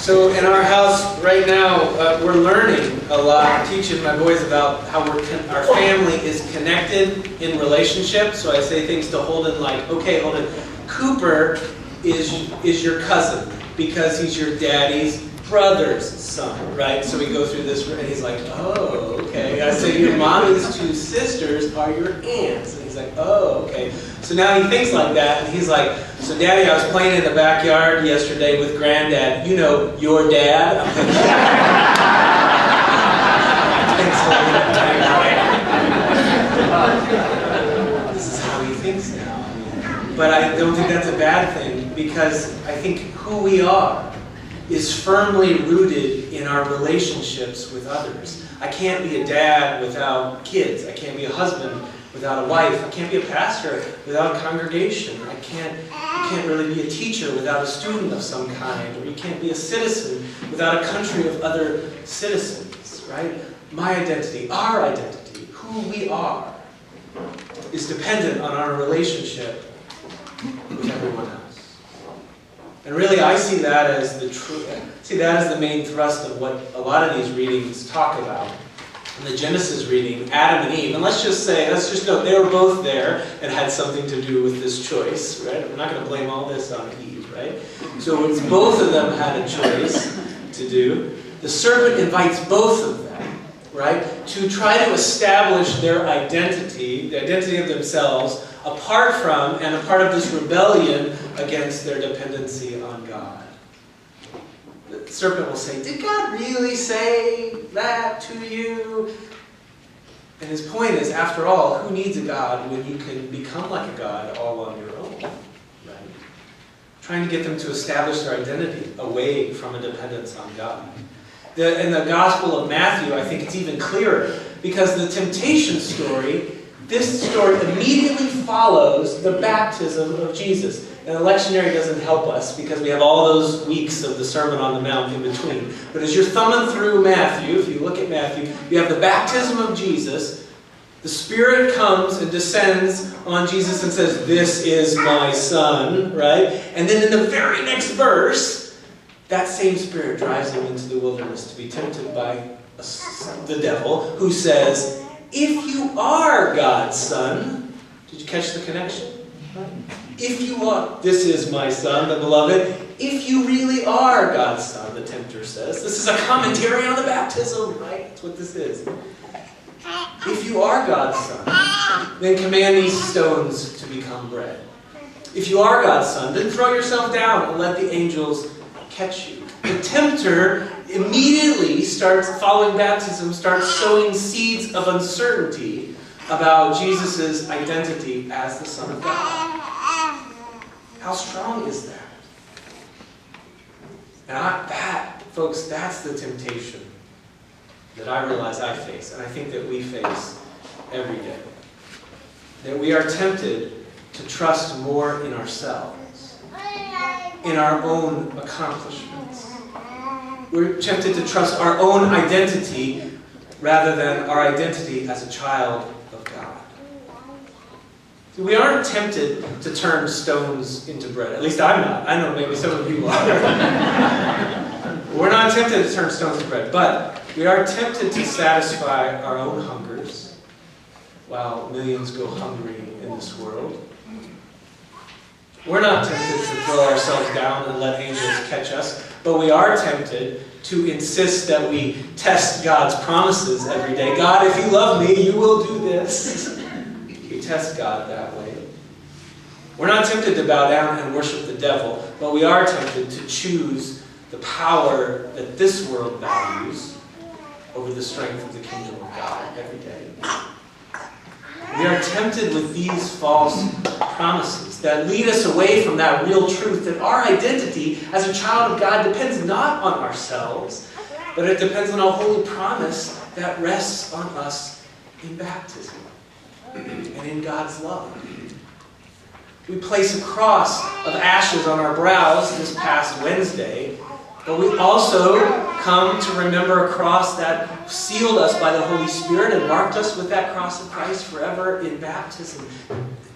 So in our house right now, we're learning a lot, teaching my boys about how our family is connected in relationship. So I say things to Holden like, okay, Holden, Cooper is your cousin because he's your daddy's brother's son, right? So we go through this, and he's like, oh, okay. I say, your mommy's two sisters are your aunts. And he's like, oh, okay. So now he thinks like that, and he's like, so Daddy, I was playing in the backyard yesterday with Granddad. You know, your dad? I'm like, this is how he thinks now. But I don't think that's a bad thing, because I think who we are is firmly rooted in our relationships with others. I can't be a dad without kids. I can't be a husband without a wife. I can't be a pastor without a congregation. You can't really be a teacher without a student of some kind. Or you can't be a citizen without a country of other citizens, right? My identity, our identity, who we are, is dependent on our relationship with everyone else. And really, I see that as the main thrust of what a lot of these readings talk about. In the Genesis reading, Adam and Eve, and let's just note, they were both there and had something to do with this choice, right? We're not going to blame all this on Eve, right? So it's both of them had a choice to do. The serpent invites both of them, right, to try to establish their identity, the identity of themselves, apart from and a part of this rebellion against their dependency on God. The serpent will say, did God really say that to you? And his point is, after all, who needs a God when you can become like a God all on your own? Right? Trying to get them to establish their identity away from a dependence on God. In the Gospel of Matthew, I think it's even clearer, because the temptation story, this story immediately follows the baptism of Jesus. And the lectionary doesn't help us because we have all those weeks of the Sermon on the Mount in between. But as you're thumbing through Matthew, if you look at Matthew, you have the baptism of Jesus. The Spirit comes and descends on Jesus and says, this is my Son, right? And then in the very next verse, that same Spirit drives him into the wilderness to be tempted by the devil, who says, if you are God's Son, did you catch the connection? If you are, this is my Son, the beloved. If you really are God's Son, the tempter says. This is a commentary on the baptism, right? That's what this is. If you are God's Son, then command these stones to become bread. If you are God's Son, then throw yourself down and let the angels catch you. The tempter immediately starts, following baptism, starts sowing seeds of uncertainty about Jesus' identity as the Son of God. How strong is that? And folks, that's the temptation that I realize I face, and I think that we face every day. That we are tempted to trust more in ourselves, in our own accomplishments. We're tempted to trust our own identity rather than our identity as a child of God. See, we aren't tempted to turn stones into bread. At least I'm not. I know maybe some of you are. We're not tempted to turn stones into bread, but we are tempted to satisfy our own hungers while millions go hungry in this world. We're not tempted to throw ourselves down and let angels catch us, but we are tempted to insist that we test God's promises every day. God, if you love me, you will do this. We test God that way. We're not tempted to bow down and worship the devil, but we are tempted to choose the power that this world values over the strength of the kingdom of God every day. We are tempted with these false promises that lead us away from that real truth that our identity as a child of God depends not on ourselves, but it depends on a holy promise that rests on us in baptism and in God's love. We place a cross of ashes on our brows this past Wednesday, but we also come to remember a cross that sealed us by the Holy Spirit and marked us with that cross of Christ forever in baptism,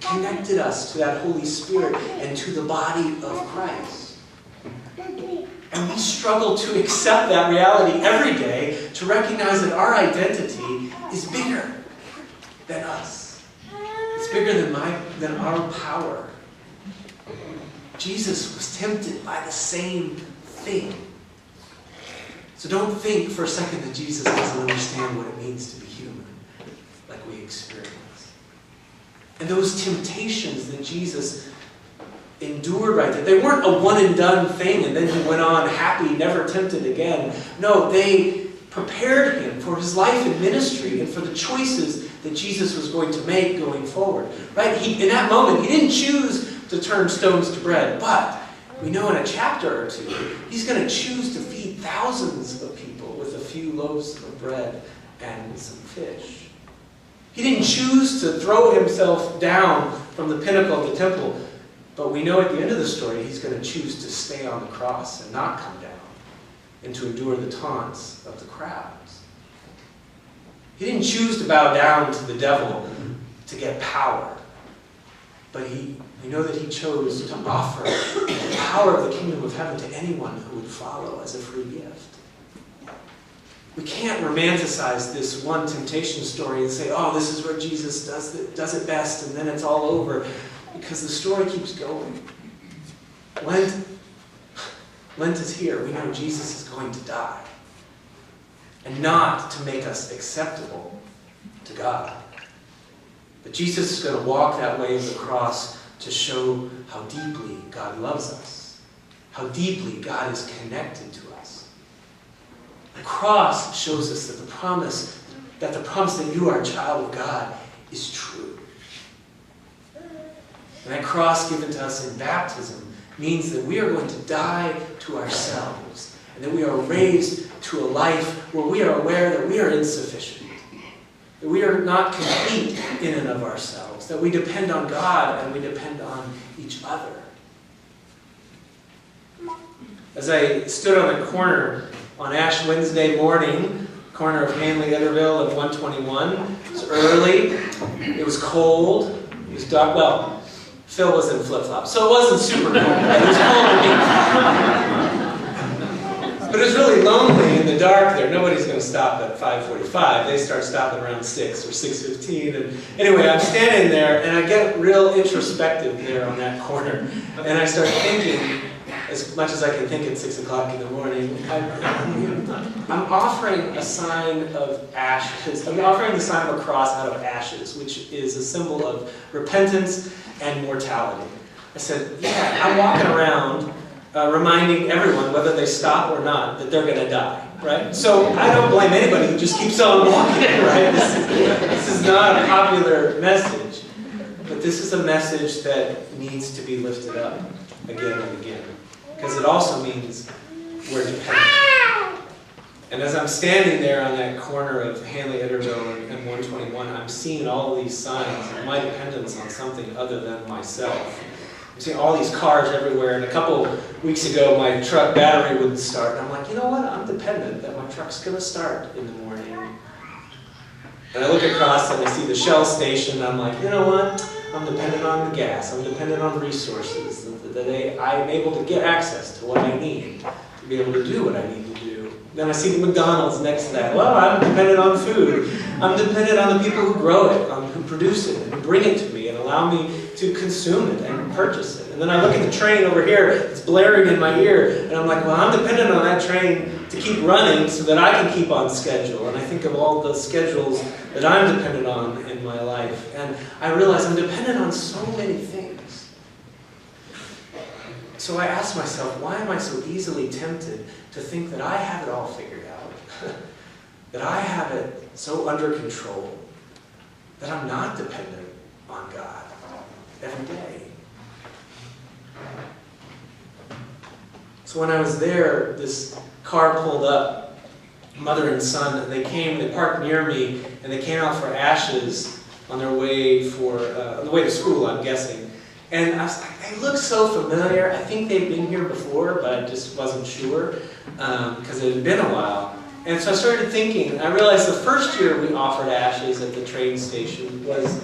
connected us to that Holy Spirit and to the body of Christ. And we struggle to accept that reality every day, to recognize that our identity is bigger than us. It's bigger than our power. Jesus was tempted by the same thing. So don't think for a second that Jesus doesn't understand what it means to be human, like we experience. And those temptations that Jesus endured right there, they weren't a one-and-done thing and then he went on happy, never tempted again. No, they prepared him for his life and ministry and for the choices that Jesus was going to make going forward. Right? In that moment, he didn't choose to turn stones to bread, but we know in a chapter or two, he's going to choose to feed thousands of people with a few loaves of bread and some fish. He didn't choose to throw himself down from the pinnacle of the temple, but we know at the end of the story, he's going to choose to stay on the cross and not come down and to endure the taunts of the crowds. He didn't choose to bow down to the devil to get power, but we know that he chose to offer the power of the kingdom of heaven to anyone who would follow as a free gift. We can't romanticize this one temptation story and say, oh, this is where Jesus does it best and then it's all over, because the story keeps going. Lent is here. We know Jesus is going to die. And not to make us acceptable to God. But Jesus is going to walk that way of the cross to show how deeply God loves us. How deeply God is connected to us. The cross shows us that the promise that you are a child of God is true. And that cross given to us in baptism means that we are going to die to ourselves and that we are raised to a life where we are aware that we are insufficient, that we are not complete in and of ourselves, that we depend on God and we depend on each other. As I stood on the corner on Ash Wednesday morning, corner of Hanley, Etterville and 121, it was early, it was cold, it was dark. Well, Phil was in flip-flops, so it wasn't super cold. It was cold to me. But it was really lonely in the dark there. Nobody's going to stop at 5:45. They start stopping around 6 or 6:15. And anyway, I'm standing there, and I get real introspective there on that corner. And I start thinking, as much as I can think at 6 o'clock in the morning, I'm offering a sign of ashes. I'm offering the sign of a cross out of ashes, which is a symbol of repentance and mortality. I said, yeah, I'm walking around reminding everyone, whether they stop or not, that they're going to die, right? So I don't blame anybody who just keeps on walking, right? This is not a popular message, but this is a message that needs to be lifted up again and again, because it also means we're dependent. And as I'm standing there on that corner of Hanley, Etterville, and 121, I'm seeing all of these signs of my dependence on something other than myself. I'm seeing all these cars everywhere, and a couple weeks ago my truck battery wouldn't start, and I'm like, you know what, I'm dependent that my truck's going to start in the morning. And I look across and I see the Shell station, and I'm like, you know what, I'm dependent on the gas, I'm dependent on resources, that I'm able to get access to what I need to be able to do what I need to do. Then I see the McDonald's next to that. Well, I'm dependent on food. I'm dependent on the people who grow it, who produce it, and who bring it to me and allow me to consume it and purchase it. And then I look at the train over here, it's blaring in my ear, and I'm like, well, I'm dependent on that train to keep running so that I can keep on schedule. And I think of all the schedules that I'm dependent on in my life. And I realize I'm dependent on so many things. So I ask myself, why am I so easily tempted to think that I have it all figured out? That I have it so under control that I'm not dependent on God every day. So when I was there, this car pulled up, mother and son, and they parked near me, and they came out for ashes on their way on the way to school, I'm guessing. And I was like, they look so familiar. I think they've been here before, but I just wasn't sure because it had been a while. And so I started thinking, I realized the first year we offered ashes at the train station was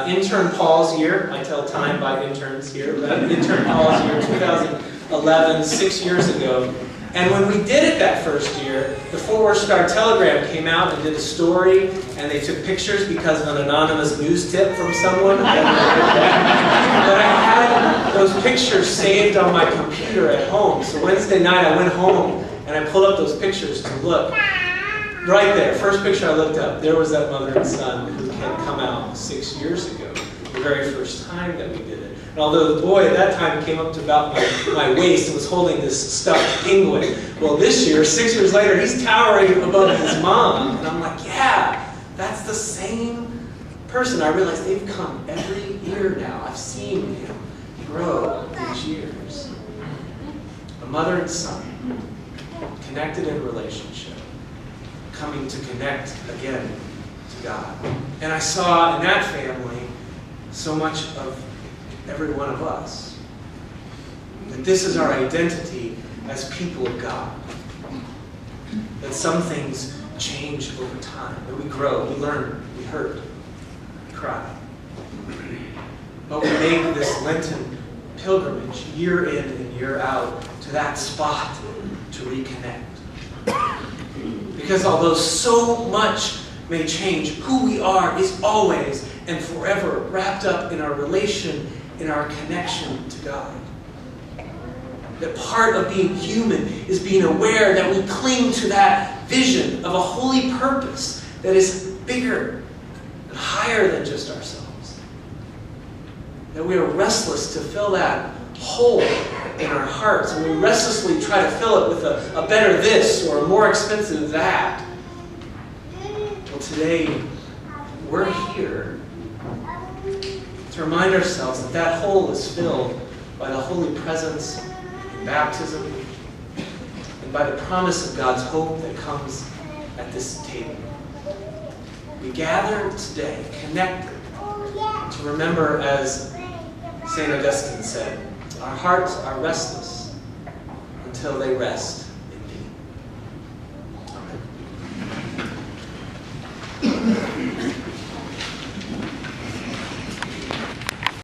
intern Paul's year. I tell time by interns here, but intern Paul's year, 2011, 6 years ago. And when we did it that first year, the Fort Worth Star-Telegram came out and did a story, and they took pictures because of an anonymous news tip from someone. But I had those pictures saved on my computer at home. So Wednesday night I went home and I pulled up those pictures to look. Right there, first picture I looked up, there was that mother and son who had come out 6 years ago, the very first time that we did it. And although the boy at that time came up to about my waist and was holding this stuffed penguin, well this year, 6 years later, he's towering above his mom. And I'm like, yeah, that's the same person. I realized they've come every year now. I've seen him grow these years. A mother and son, connected in relationship, coming to connect again to God. And I saw in that family so much of every one of us. That this is our identity as people of God. That some things change over time. That we grow, we learn, we hurt, we cry. But we make this Lenten pilgrimage year in and year out to that spot to reconnect. Because although so much may change, who we are is always and forever wrapped up in our relation, in our connection to God. That part of being human is being aware that we cling to that vision of a holy purpose that is bigger and higher than just ourselves. That we are restless to fill that hole in our hearts, and we restlessly try to fill it with a better this or a more expensive that. Well, today, we're here to remind ourselves that that hole is filled by the holy presence in baptism and by the promise of God's hope that comes at this table. We gather today, connected, to remember, as St. Augustine said, our hearts are restless until they rest